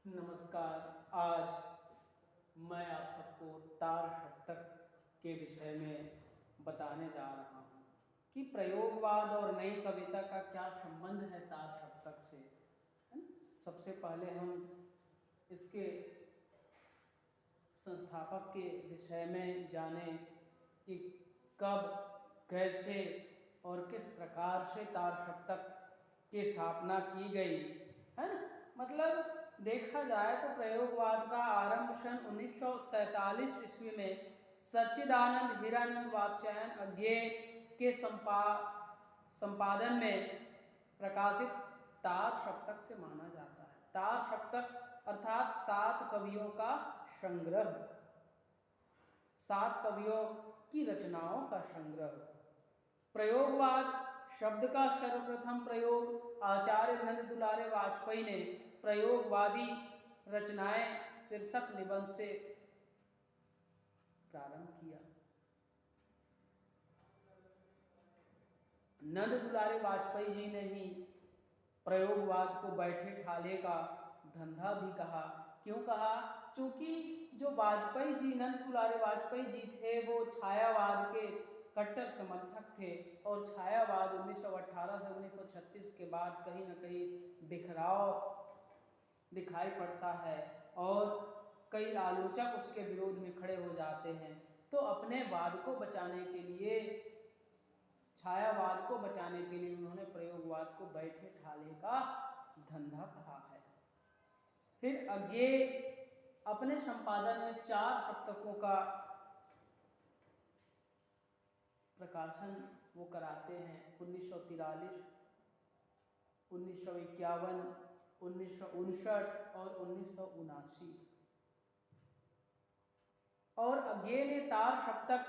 नमस्कार। आज मैं आप सबको तार सप्तक के विषय में बताने जा रहा हूँ कि प्रयोगवाद और नई कविता का क्या संबंध है तार सप्तक से, है ना। सबसे पहले हम इसके संस्थापक के विषय में जाने कि कब, कैसे और किस प्रकार से तार सप्तक की स्थापना की गई, है ना। मतलब देखा जाए तो प्रयोगवाद का आरंभ सन 1943 ईस्वी में सच्चिदानंद हीरानंद वात्स्यायन अज्ञेय के संपादन में प्रकाशित तार सप्तक से माना जाता है। तार सप्तक अर्थात 7 कवियों का संग्रह, 7 कवियों की रचनाओं का संग्रह। प्रयोगवाद शब्द का सर्वप्रथम प्रयोग आचार्य नंद दुलारे वाजपेयी ने प्रयोगवादी रचनाएं शीर्षक निबंध से प्रारंभ किया। नंद दुलारे वाजपेयी जी ने ही प्रयोगवाद को बैठे ठाले का धंधा भी कहा। क्यों कहा? क्योंकि जो वाजपेयी जी, नंद दुलारे वाजपेयी जी थे, वो छायावाद के कट्टर समर्थक थे और छायावाद 1918 से 1936 के बाद कहीं न कहीं बिखराव दिखाई पड़ता है और कई आलोचक उसके विरोध में खड़े हो जाते हैं। तो अपने वाद को बचाने के लिए, छायावाद को बचाने के लिए उन्होंने प्रयोगवाद को बैठे ठाले का धंधा कहा है। फिर अज्ञेय अपने संपादन में 4 सप्तकों का प्रकाशन वो कराते हैं। 1943, 1951, 1959 और 1979। और अज्ञेय ने तार सप्तक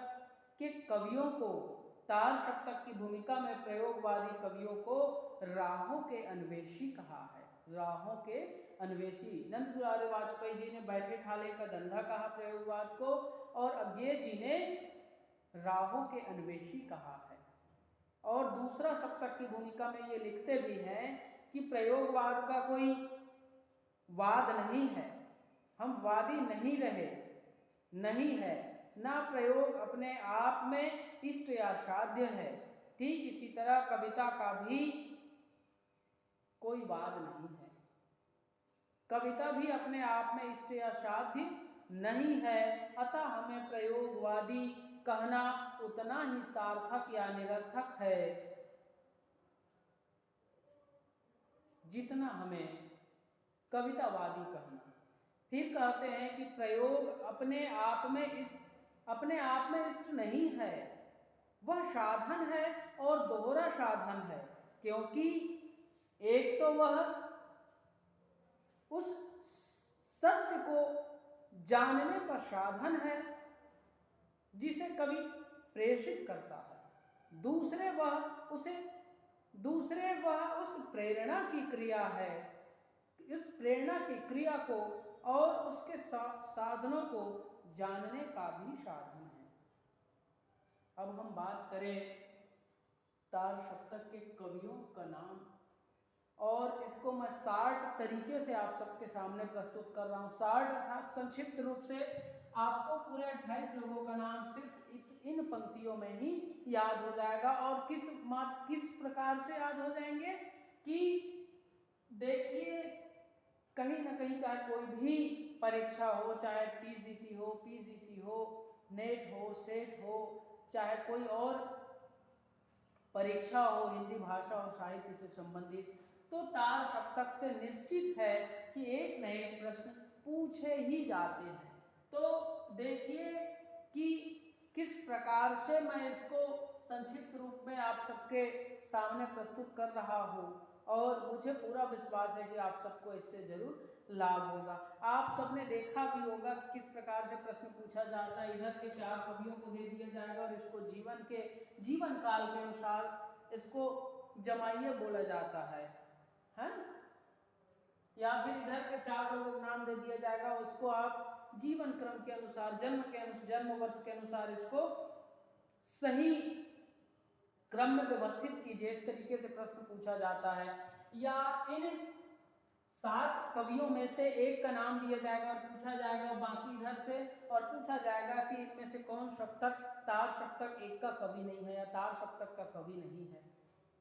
के कवियों को, तार सप्तक की भूमिका में प्रयोगवादी कवियों को राहों के अन्वेषी कहा है। राहों के अन्वेषी। नंद दुलारे वाजपेयी जी ने बैठे ठाले का धंधा कहा प्रयोगवाद को, और अज्ञेय जी ने राहों के अन्वेषी कहा है। और दूसरा सप्तक की भूमिका में ये लिखते भी हैं कि प्रयोगवाद का कोई वाद नहीं है, हम वादी नहीं रहे, नहीं है, ना प्रयोग अपने आप में इष्ट या साध्य है। ठीक इसी तरह कविता का भी कोई वाद नहीं है, कविता भी अपने आप में इष्ट या साध्य नहीं है। अतः हमें प्रयोगवादी कहना उतना ही सार्थक या निरर्थक है जितना हमें कवितावादी कहना। फिर कहते हैं कि प्रयोग अपने आप में इष्ट नहीं है, वह साधन है और दोहरा साधन है। क्योंकि एक तो वह उस सत्य को जानने का साधन है जिसे कवि प्रेषित करता है, दूसरे वह उस प्रेरणा की क्रिया है, इस प्रेरणा की क्रिया को और उसके साधनों को जानने का भी साधन है। अब हम बात करें तार सप्तक के कवियों का नाम, और इसको मैं 60 तरीके से आप सबके सामने प्रस्तुत कर रहा हूँ। 60 अर्थात संक्षिप्त रूप से आपको पूरे 28 लोगों का नाम सिर्फ इन पंक्तियों में ही याद हो जाएगा। और किस प्रकार से याद हो जाएंगे कि देखिए, कहीं ना कहीं चाहे कोई भी परीक्षा हो, चाहे टीजीटी हो, पीजीटी हो, नेट हो, सेट हो, चाहे कोई और परीक्षा हो हिंदी भाषा और साहित्य से संबंधित, तो तार सप्तक से निश्चित है कि एक न एक प्रश्न पूछे ही जाते हैं। तो देखिए कि किस प्रकार से मैं इसको संक्षिप्त रूप में आप सबके सामने प्रस्तुत कर रहा हूँ, और मुझे पूरा विश्वास है कि आप सबको इससे जरूर लाभ होगा। आप सबने देखा भी होगा कि किस प्रकार से प्रश्न पूछा जाता है। इधर के 4 कवियों को दे दिया जाएगा और इसको जीवन काल के अनुसार इसको जमाइए बोला जाता है ना। या फिर इधर के 4 लोगों को नाम दे दिया जाएगा, उसको आप जीवन क्रम के अनुसार, जन्म वर्ष के अनुसार इसको सही क्रम में व्यवस्थित कीजिए। इस तरीके से प्रश्न पूछा जाता है। या इन 7 कवियों में से एक का नाम दिया जाएगा और पूछा जाएगा बाकी इधर से, और पूछा जाएगा कि इनमें से कौन सप्तक तार सप्तक एक का कवि नहीं है या तार सप्तक का कवि नहीं है,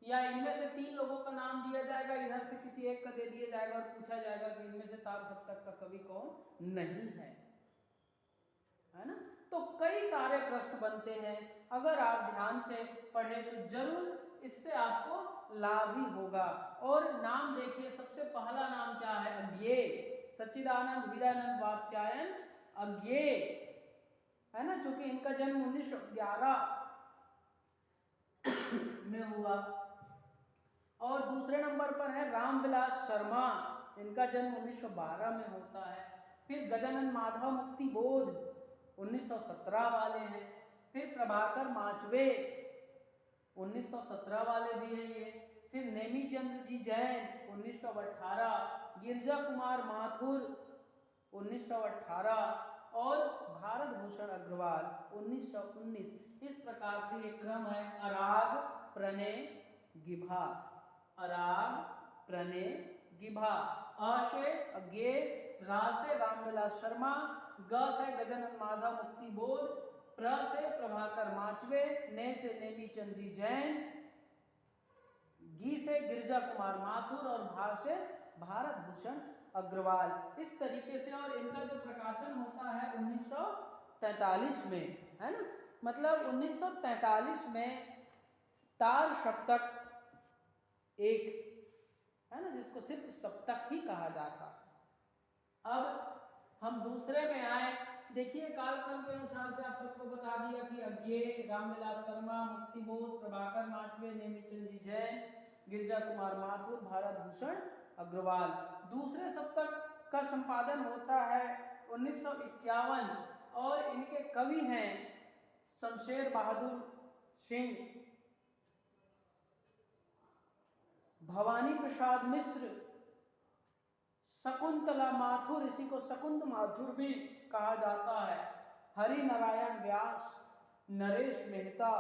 या इनमें से 3 लोगों का नाम दिया जाएगा, इधर से किसी एक का दे दिया जाएगा और पूछा जाएगा कि इनमें से तार सप्तक का कवि कौन नहीं है ना। तो कई सारे प्रश्न बनते हैं, अगर आप ध्यान से पढ़े तो जरूर इससे आपको लाभ ही होगा। और नाम देखिए, सबसे पहला नाम क्या है? अज्ञेय। सच्चिदानंद हीरानंद वात्स्यायन अज्ञेय है ना, चूंकि इनका जन्म 1911 में हुआ। और दूसरे नंबर पर है रामविलास शर्मा, इनका जन्म 1912 में होता है। फिर गजानन माधव मुक्तिबोध 1917 वाले हैं। फिर प्रभाकर माचवे 1917 वाले भी हैं ये। फिर नेमीचंद्र जी जैन 1918, गिरजा कुमार माथुर 1918 और भारत भूषण अग्रवाल 1919। इस प्रकार से एक क्रम है अराग प्रणय गिभा, अराग प्रणय गिभा। अ से अज्ञेय, रा से रामविलास शर्मा, ग से गजानन माधव मुक्तिबोध, प्र से प्रभाकर माचवे, ने से नेमीचंद जी जैन, गी से गिरजा कुमार माथुर और भा से भारत भूषण अग्रवाल। इस तरीके से, और इनका जो प्रकाशन होता है 1943 में, है ना, मतलब 1943 में तार सप्तक एक है ना, जिसको सिर्फ सप्तक ही कहा जाता है। अब हम दूसरे में आए, देखिए कालक्रम के अनुसार से आप सबको बता दिया कि अज्ञेय, रामविलास शर्मा, मुक्तिबोध, प्रभाकर माचवे, नेमीचंद जी जैन, गिरजा कुमार माथुर, भारत भूषण अग्रवाल। दूसरे सप्तक का संपादन होता है 1951 और इनके कवि हैं शमशेर बहादुर सिंह, भवानी प्रसाद मिश्र, शकुंतला माथुर, इसी को शकुंत माथुर भी कहा जाता है, हरि नारायण व्यास, नरेश मेहता,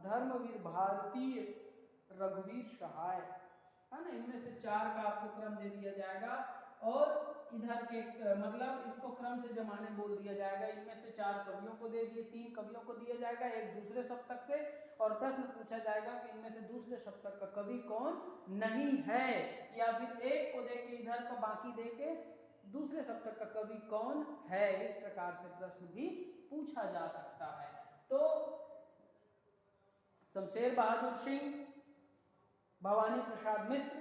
धर्मवीर भारतीय, रघुवीर सहाय, है ना। इनमें से 4 का आपको क्रम दे दिया जाएगा और इधर के मतलब इसको क्रम से जमाने बोल दिया जाएगा। इनमें से 4 कवियों को दे दिए, 3 कवियों को दिया जाएगा, एक दूसरे सप्तक से, और प्रश्न पूछा जाएगा कि इनमें से दूसरे सप्तक का कवि कौन नहीं है, या फिर एक को देके इधर का बाकी देके दूसरे सप्तक का कवि कौन है। इस प्रकार से प्रश्न भी पूछा जा सकता है। तो शमशेर बहादुर सिंह, भवानी प्रसाद मिश्र,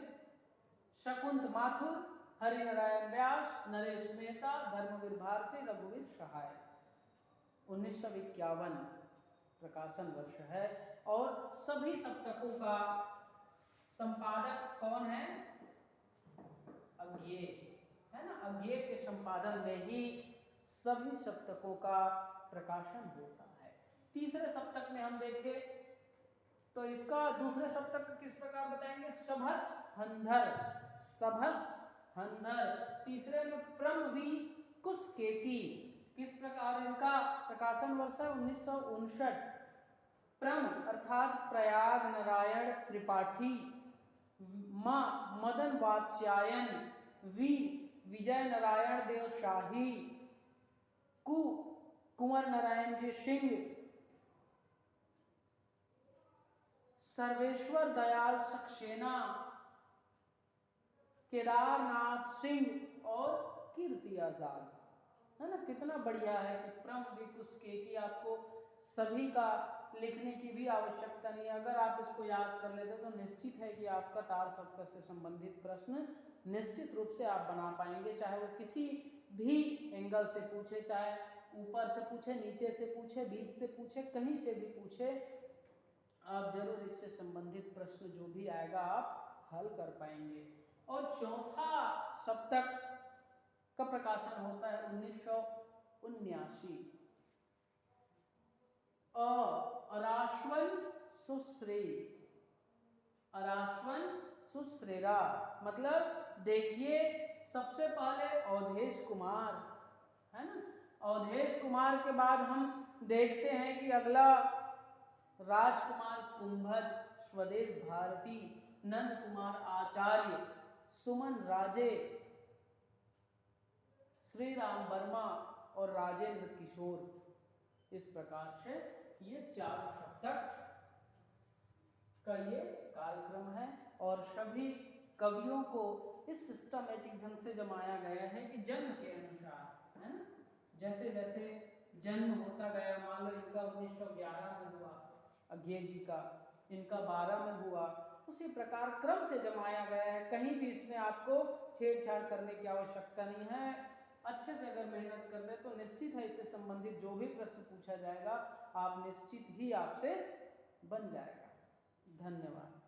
शकुंत माथुर, हरि नारायण व्यास, नरेश मेहता, धर्मवीर भारती, रघुवीर सहाय। 1951 प्रकाशन वर्ष है। और सभी सप्तकों का संपादक कौन है? अज्ञेय, है ना। अज्ञेय के संपादन में ही सभी सप्तकों का प्रकाशन होता है। तीसरे सप्तक में हम देखें तो इसका दूसरे सप्तक किस प्रकार बताएंगे? सभस हंधर, सभस हंधर। तीसरे में प्रमवी कुसकेकी, किस प्रकार इनका प्रकाशन वर्ष है? 1959। प्रम अर्थात प्रयाग नारायण त्रिपाठी, म मदन वात्स्यायन, वी विजय नारायण देव शाही, कु कुंवर नारायण जी सिंह, सर्वेश्वर दयाल सक्सेना, केदारनाथ सिंह और कीर्ति आजाद, है ना। कितना बढ़िया है कि प्रमविकुसकेकी, आपको सभी का लिखने की भी आवश्यकता नहीं है। अगर आप इसको याद कर लेते तो निश्चित है कि आपका तार सप्तक से संबंधित प्रश्न निश्चित रूप से आप बना पाएंगे, चाहे वो किसी भी एंगल से पूछे, चाहे ऊपर से पूछे, नीचे से पूछे, बीच से पूछे, कहीं से भी पूछे, आप जरूर इससे संबंधित प्रश्न जो भी आएगा आप हल कर पाएंगे। और चौथा सप्तक का प्रकाशन होता है 1979। अराश्वन सुश्री, अराश्वन सुश्रेरा, मतलब देखिए सबसे पहले अवधेश कुमार, है ना। अवधेश कुमार के बाद हम देखते हैं कि अगला राजकुमार कुंभज, स्वदेश भारती, नंद कुमार आचार्य, सुमन राजे, श्री राम वर्मा और राजेंद्र किशोर। इस प्रकार से ये चारों सप्तक का ये कालक्रम है और सभी कवियों को इस सिस्टमेटिक ढंग से जमाया गया है कि जन्म के अनुसार, है ना, जैसे जैसे जन्म होता गया, मान लो इनका 1911 में हुआ, अज्ञे जी का, इनका 12 में हुआ, उसी प्रकार क्रम से जमाया गया है। कहीं भी इसमें आपको छेड़छाड़ करने की आवश्यकता नहीं है। अच्छे से अगर मेहनत कर ले तो निश्चित है इससे संबंधित जो भी प्रश्न पूछा जाएगा आप निश्चित ही आपसे बन जाएगा। धन्यवाद।